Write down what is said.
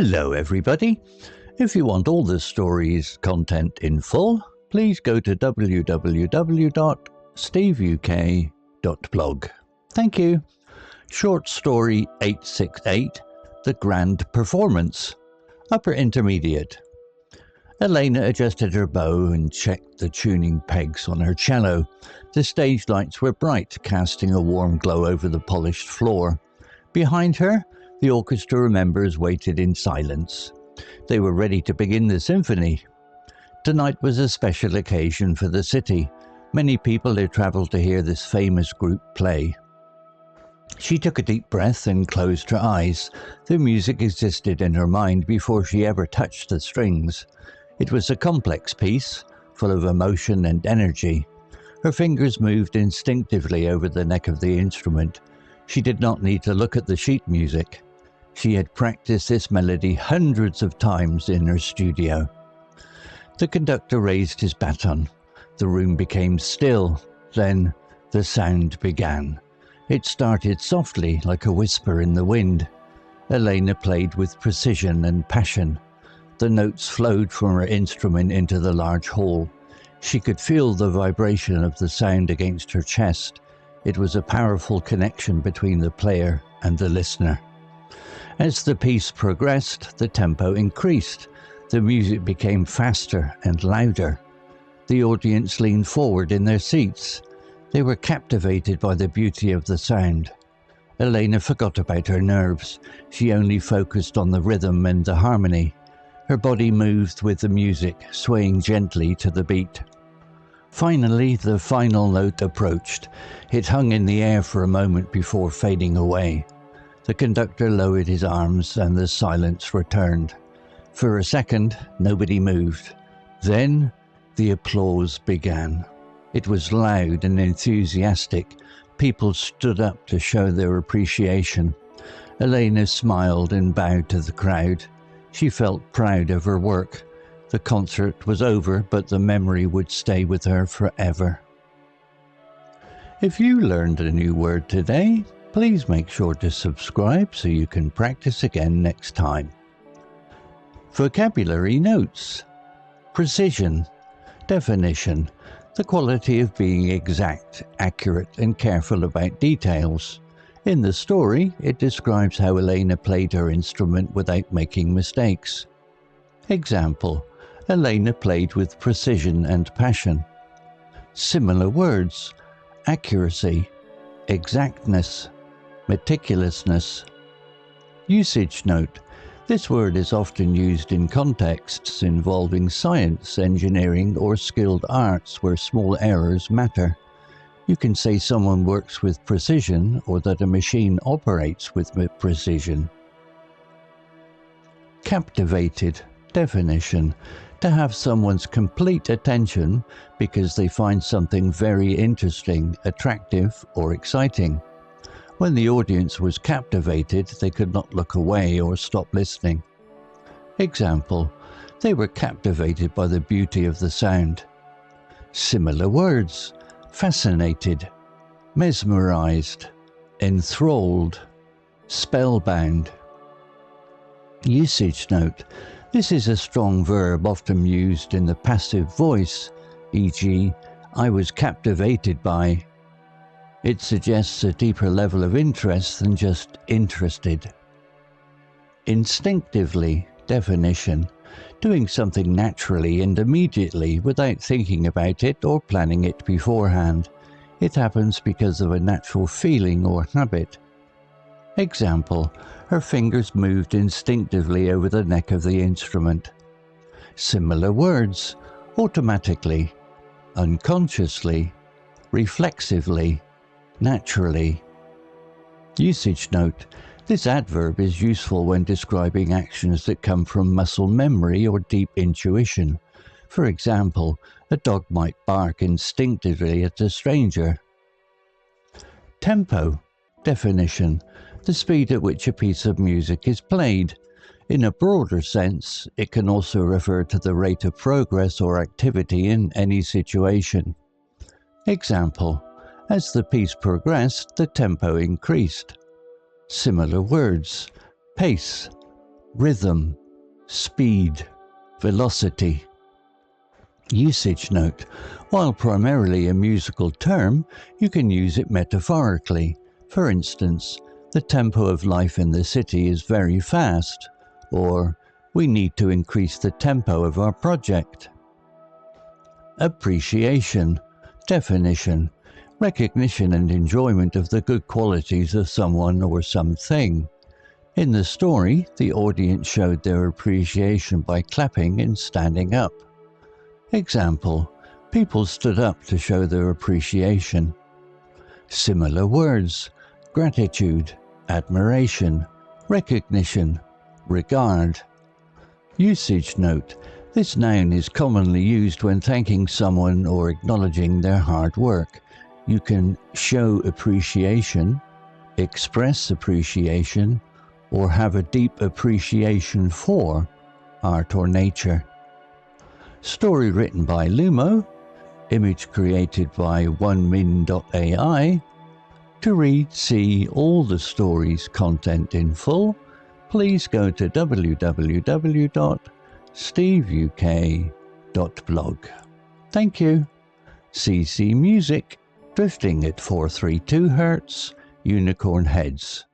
Hello everybody. If you want all the story's content in full, please go to www.steveuk.blog. Thank you. Short story 868, The Grand Performance. Upper Intermediate. Elena adjusted her bow and checked the tuning pegs on her cello. The stage lights were bright, casting a warm glow over the polished floor. Behind her, the orchestra members waited in silence. They were ready to begin the symphony. Tonight was a special occasion for the city. Many people had travelled to hear this famous group play. She took a deep breath and closed her eyes. The music existed in her mind before she ever touched the strings. It was a complex piece, full of emotion and energy. Her fingers moved instinctively over the neck of the instrument. She did not need to look at the sheet music. She had practiced this melody hundreds of times in her studio. The conductor raised his baton. The room became still. Then the sound began. It started softly, like a whisper in the wind. Elena played with precision and passion. The notes flowed from her instrument into the large hall. She could feel the vibration of the sound against her chest. It was a powerful connection between the player and the listener. As the piece progressed, the tempo increased. The music became faster and louder. The audience leaned forward in their seats. They were captivated by the beauty of the sound. Elena forgot about her nerves. She only focused on the rhythm and the harmony. Her body moved with the music, swaying gently to the beat. Finally, the final note approached. It hung in the air for a moment before fading away. The conductor lowered his arms and the silence returned. For a second, nobody moved. Then, the applause began. It was loud and enthusiastic. People stood up to show their appreciation. Elena smiled and bowed to the crowd. She felt proud of her work. The concert was over, but the memory would stay with her forever. If you learned a new word today, please make sure to subscribe so you can practice again next time. Vocabulary notes. Precision. Definition. The quality of being exact, accurate, and careful about details. In the story, it describes how Elena played her instrument without making mistakes. Example. Elena played with precision and passion. Similar words. Accuracy, exactness, meticulousness. Usage note. This word is often used in contexts involving science, engineering, or skilled arts where small errors matter. You can say someone works with precision or that a machine operates with precision. Captivated. Definition. To have someone's complete attention because they find something very interesting, attractive, or exciting. When the audience was captivated, they could not look away or stop listening. Example. They were captivated by the beauty of the sound. Similar words. Fascinated, mesmerized, enthralled, spellbound. Usage note. This is a strong verb often used in the passive voice, e.g., I was captivated by. It suggests a deeper level of interest than just interested. Instinctively. Definition. Doing something naturally and immediately without thinking about it or planning it beforehand. It happens because of a natural feeling or habit. Example. Her fingers moved instinctively over the neck of the instrument. Similar words. Automatically, unconsciously, reflexively, naturally. Usage note. This adverb is useful when describing actions that come from muscle memory or deep intuition. For example, a dog might bark instinctively at a stranger. Tempo. Definition. The speed at which a piece of music is played. In a broader sense, it can also refer to the rate of progress or activity in any situation. Example. As the piece progressed, the tempo increased. Similar words. Pace, rhythm, speed, velocity. Usage note. While primarily a musical term, you can use it metaphorically. For instance, the tempo of life in the city is very fast, or we need to increase the tempo of our project. Appreciation. Definition. Recognition and enjoyment of the good qualities of someone or something. In the story, the audience showed their appreciation by clapping and standing up. Example, people stood up to show their appreciation. Similar words, gratitude, admiration, recognition, regard. Usage note, this noun is commonly used when thanking someone or acknowledging their hard work. You can show appreciation, express appreciation, or have a deep appreciation for art or nature. Story written by Lumo, image created by onemin.ai. To read, see all the story's content in full, please go to www.steveuk.blog. Thank you. CC Music, drifting at 432 Hz, Unicorn Heads.